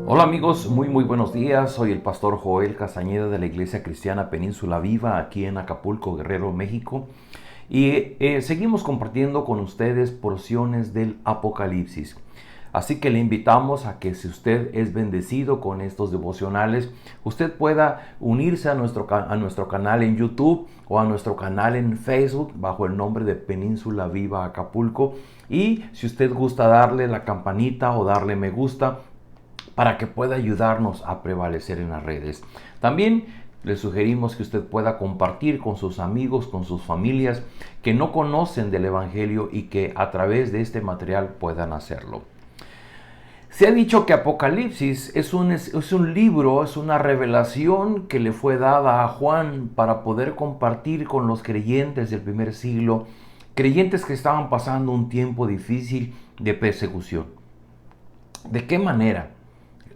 Hola amigos, muy buenos días. Soy el pastor Joel Castañeda de la Iglesia Cristiana Península Viva aquí en Acapulco, Guerrero, México. Y seguimos compartiendo con ustedes porciones del Apocalipsis. Así que le invitamos a que si usted es bendecido con estos devocionales, usted pueda unirse a nuestro canal en YouTube o a nuestro canal en Facebook bajo el nombre de Península Viva Acapulco. Y si usted gusta darle la campanita o darle me gusta, para que pueda ayudarnos a prevalecer en las redes. También le sugerimos que usted pueda compartir con sus amigos, con sus familias que no conocen del Evangelio y que a través de este material puedan hacerlo. Se ha dicho que Apocalipsis es un libro, es una revelación que le fue dada a Juan para poder compartir con los creyentes del primer siglo, creyentes que estaban pasando un tiempo difícil de persecución. ¿De qué manera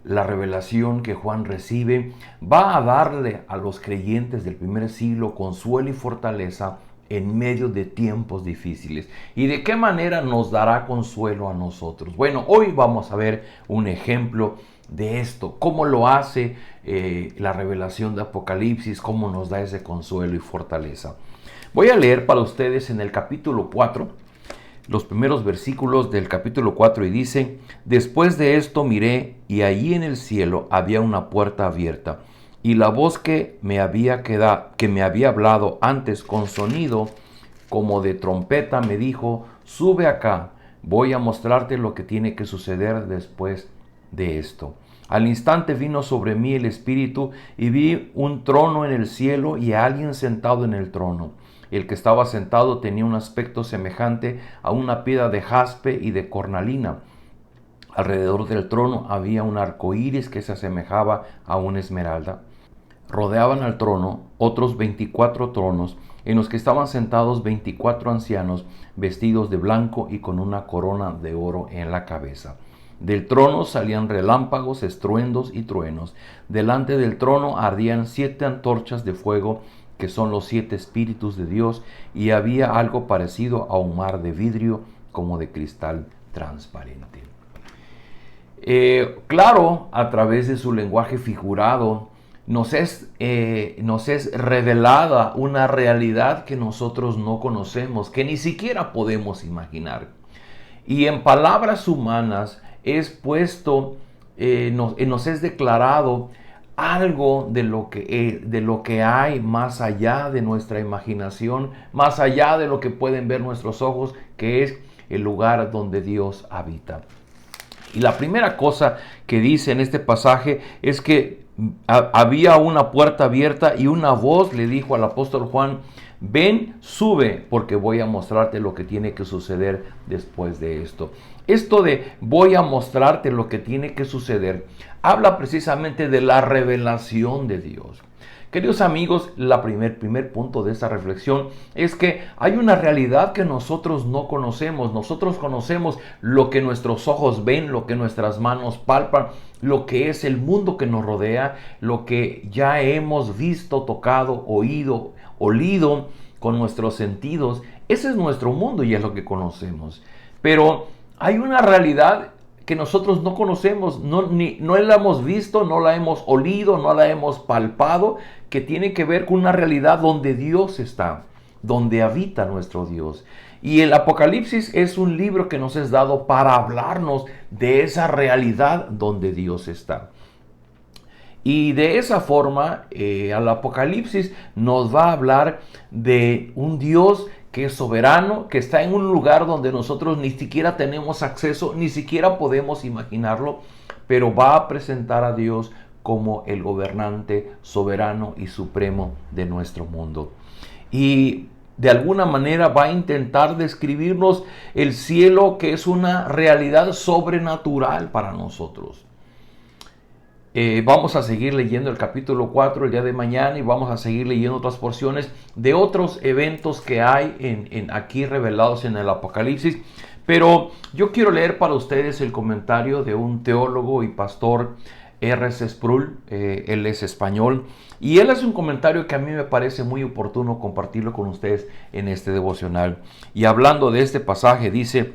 la revelación que Juan recibe va a darle a los creyentes del primer siglo consuelo y fortaleza en medio de tiempos difíciles? ¿Y de qué manera nos dará consuelo a nosotros? Bueno, hoy vamos a ver un ejemplo de esto, cómo lo hace la revelación de Apocalipsis, cómo nos da ese consuelo y fortaleza. Voy a leer para ustedes en el capítulo 4, los primeros versículos del capítulo 4, y dice: después de esto miré, y allí en el cielo había una puerta abierta, y la voz que me había hablado antes con sonido como de trompeta me dijo: sube acá, voy a mostrarte lo que tiene que suceder después de esto. Al instante vino sobre mí el Espíritu, y vi un trono en el cielo y a alguien sentado en el trono. El que estaba sentado tenía un aspecto semejante a una piedra de jaspe y de cornalina. Alrededor del trono había un arco iris que se asemejaba a una esmeralda. Rodeaban al trono otros 24 tronos, en los que estaban sentados 24 ancianos, vestidos de blanco y con una corona de oro en la cabeza. Del trono salían relámpagos, estruendos y truenos. Delante del trono ardían 7 antorchas de fuego, que son los 7 espíritus de Dios, y había algo parecido a un mar de vidrio como de cristal transparente. Claro, a través de su lenguaje figurado, nos es revelada una realidad que nosotros no conocemos, que ni siquiera podemos imaginar. Y en palabras humanas es puesto, nos es declarado algo de lo que hay más allá de nuestra imaginación, más allá de lo que pueden ver nuestros ojos, que es el lugar donde Dios habita. Y la primera cosa que dice en este pasaje es que había una puerta abierta y una voz le dijo al apóstol Juan: ven, sube, porque voy a mostrarte lo que tiene que suceder después de esto. Esto de voy a mostrarte lo que tiene que suceder habla precisamente de la revelación de Dios. Queridos amigos, primer punto de esta reflexión es que hay una realidad que nosotros no conocemos. Nosotros conocemos lo que nuestros ojos ven, lo que nuestras manos palpan, lo que es el mundo que nos rodea, lo que ya hemos visto, tocado, oído, olido con nuestros sentidos. Ese es nuestro mundo y es lo que conocemos. Pero hay una realidad que nosotros no conocemos, no la hemos visto, no la hemos olido, no la hemos palpado, que tiene que ver con una realidad donde Dios está, donde habita nuestro Dios. Y el Apocalipsis es un libro que nos es dado para hablarnos de esa realidad donde Dios está. Y de esa forma, al Apocalipsis nos va a hablar de un Dios que es soberano, que está en un lugar donde nosotros ni siquiera tenemos acceso, ni siquiera podemos imaginarlo, pero va a presentar a Dios como el gobernante soberano y supremo de nuestro mundo. Y de alguna manera va a intentar describirnos el cielo, que es una realidad sobrenatural para nosotros. Vamos a seguir leyendo el capítulo 4 el día de mañana, y vamos a seguir leyendo otras porciones de otros eventos que hay aquí revelados en el Apocalipsis. Pero yo quiero leer para ustedes el comentario de un teólogo y pastor, R.C. Sproul. Él es español, y él hace un comentario que a mí me parece muy oportuno compartirlo con ustedes en este devocional. Y hablando de este pasaje dice: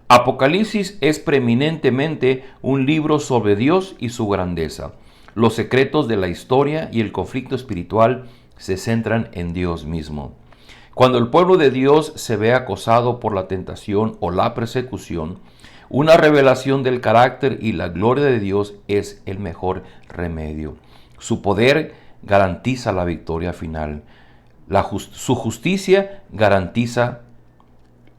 Apocalipsis es preeminentemente un libro sobre Dios y su grandeza. Los secretos de la historia y el conflicto espiritual se centran en Dios mismo. Cuando el pueblo de Dios se ve acosado por la tentación o la persecución, una revelación del carácter y la gloria de Dios es el mejor remedio. Su poder garantiza la victoria final. Su justicia garantiza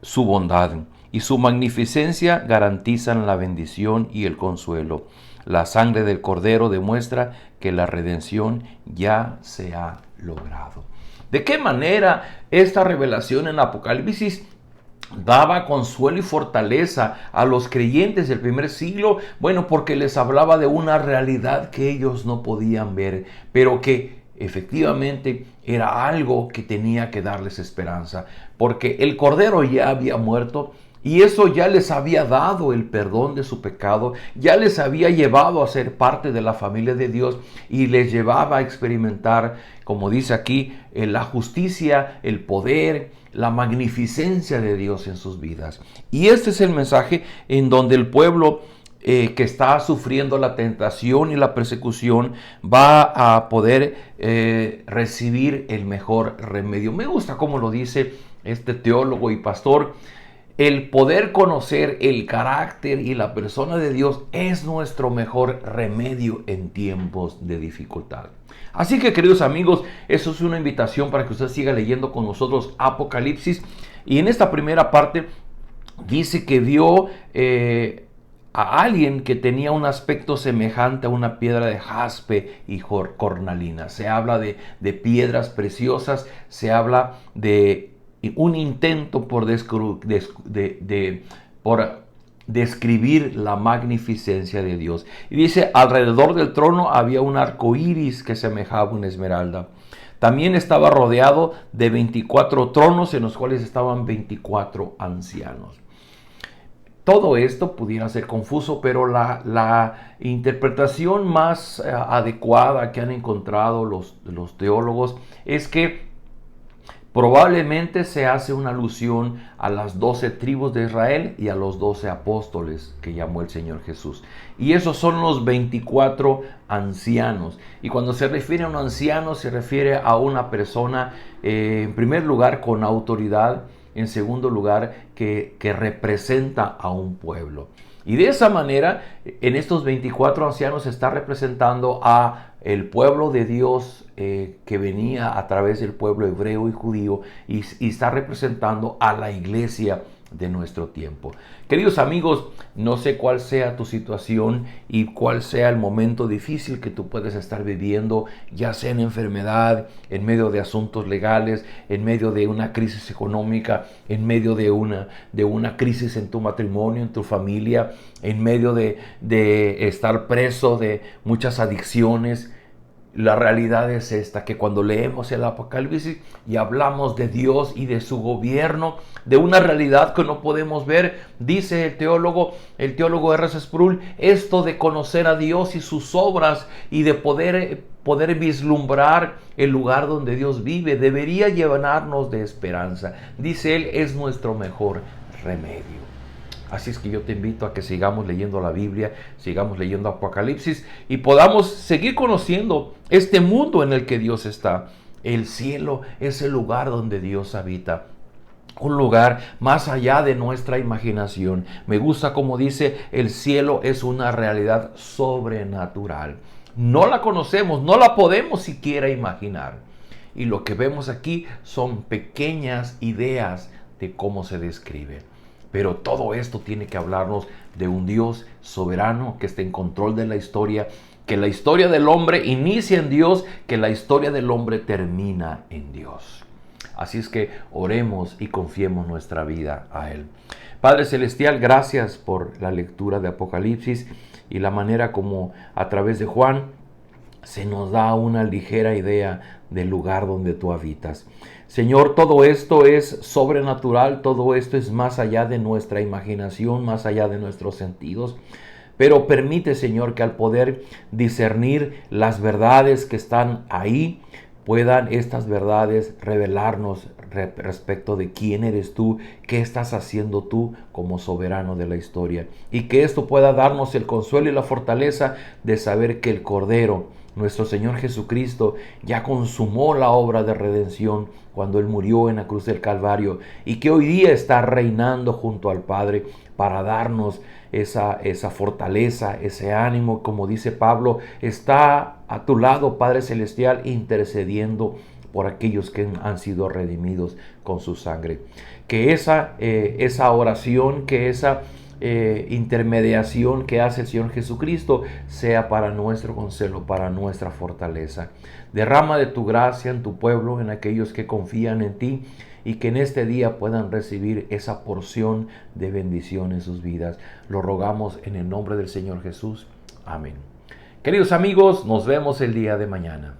su bondad y su magnificencia garantizan la bendición y el consuelo. La sangre del Cordero demuestra que la redención ya se ha logrado. ¿De qué manera esta revelación en Apocalipsis daba consuelo y fortaleza a los creyentes del primer siglo? Bueno, porque les hablaba de una realidad que ellos no podían ver, pero que efectivamente era algo que tenía que darles esperanza, porque el Cordero ya había muerto y eso ya les había dado el perdón de su pecado, ya les había llevado a ser parte de la familia de Dios y les llevaba a experimentar, como dice aquí, la justicia, el poder, la magnificencia de Dios en sus vidas. Y este es el mensaje en donde el pueblo que está sufriendo la tentación y la persecución va a poder recibir el mejor remedio. Me gusta cómo lo dice este teólogo y pastor. El poder conocer el carácter y la persona de Dios es nuestro mejor remedio en tiempos de dificultad. Así que, queridos amigos, eso es una invitación para que usted siga leyendo con nosotros Apocalipsis. Y en esta primera parte dice que vio a alguien que tenía un aspecto semejante a una piedra de jaspe y cornalina. Se habla de piedras preciosas, se habla de un intento por describir la magnificencia de Dios. Y dice, alrededor del trono había un arco iris que semejaba una esmeralda. También estaba rodeado de 24 tronos en los cuales estaban 24 ancianos. Todo esto pudiera ser confuso, pero la interpretación más adecuada que han encontrado los teólogos es que probablemente se hace una alusión a las 12 tribus de Israel y a los 12 apóstoles que llamó el Señor Jesús. Y esos son los 24 ancianos. Y cuando se refiere a un anciano, se refiere a una persona, en primer lugar, con autoridad, en segundo lugar, que representa a un pueblo. Y de esa manera, en estos 24 ancianos se está representando a el pueblo de Dios que venía a través del pueblo hebreo y judío y está representando a la iglesia de nuestro tiempo. Queridos amigos, no sé cuál sea tu situación y cuál sea el momento difícil que tú puedes estar viviendo, ya sea en enfermedad, en medio de asuntos legales, en medio de una crisis económica, en medio de una crisis en tu matrimonio, en tu familia, en medio de estar preso de muchas adicciones. La realidad es esta, que cuando leemos el Apocalipsis y hablamos de Dios y de su gobierno, de una realidad que no podemos ver, dice el teólogo R.C. Sproul, esto de conocer a Dios y sus obras y de poder vislumbrar el lugar donde Dios vive, debería llenarnos de esperanza. Dice él, es nuestro mejor remedio. Así es que yo te invito a que sigamos leyendo la Biblia, sigamos leyendo Apocalipsis y podamos seguir conociendo este mundo en el que Dios está. El cielo es el lugar donde Dios habita. Un lugar más allá de nuestra imaginación. Me gusta como dice, el cielo es una realidad sobrenatural. No la conocemos, no la podemos siquiera imaginar. Y lo que vemos aquí son pequeñas ideas de cómo se describe. Pero todo esto tiene que hablarnos de un Dios soberano que está en control de la historia, que la historia del hombre inicia en Dios, que la historia del hombre termina en Dios. Así es que oremos y confiemos nuestra vida a Él. Padre Celestial, gracias por la lectura de Apocalipsis y la manera como a través de Juan se nos da una ligera idea del lugar donde tú habitas. Señor, todo esto es sobrenatural, todo esto es más allá de nuestra imaginación, más allá de nuestros sentidos. Pero permite, Señor, que al poder discernir las verdades que están ahí, puedan estas verdades revelarnos respecto de quién eres tú, qué estás haciendo tú como soberano de la historia. Y que esto pueda darnos el consuelo y la fortaleza de saber que el Cordero, nuestro Señor Jesucristo, ya consumó la obra de redención cuando Él murió en la cruz del Calvario y que hoy día está reinando junto al Padre para darnos esa fortaleza, ese ánimo. Como dice Pablo, está a tu lado, Padre Celestial, intercediendo por aquellos que han sido redimidos con su sangre. Que esa oración, que esa intermediación que hace el Señor Jesucristo sea para nuestro consuelo, para nuestra fortaleza. Derrama de tu gracia en tu pueblo, en aquellos que confían en ti, y que en este día puedan recibir esa porción de bendición en sus vidas. Lo rogamos en el nombre del Señor Jesús. Amén. Queridos amigos, nos vemos el día de mañana.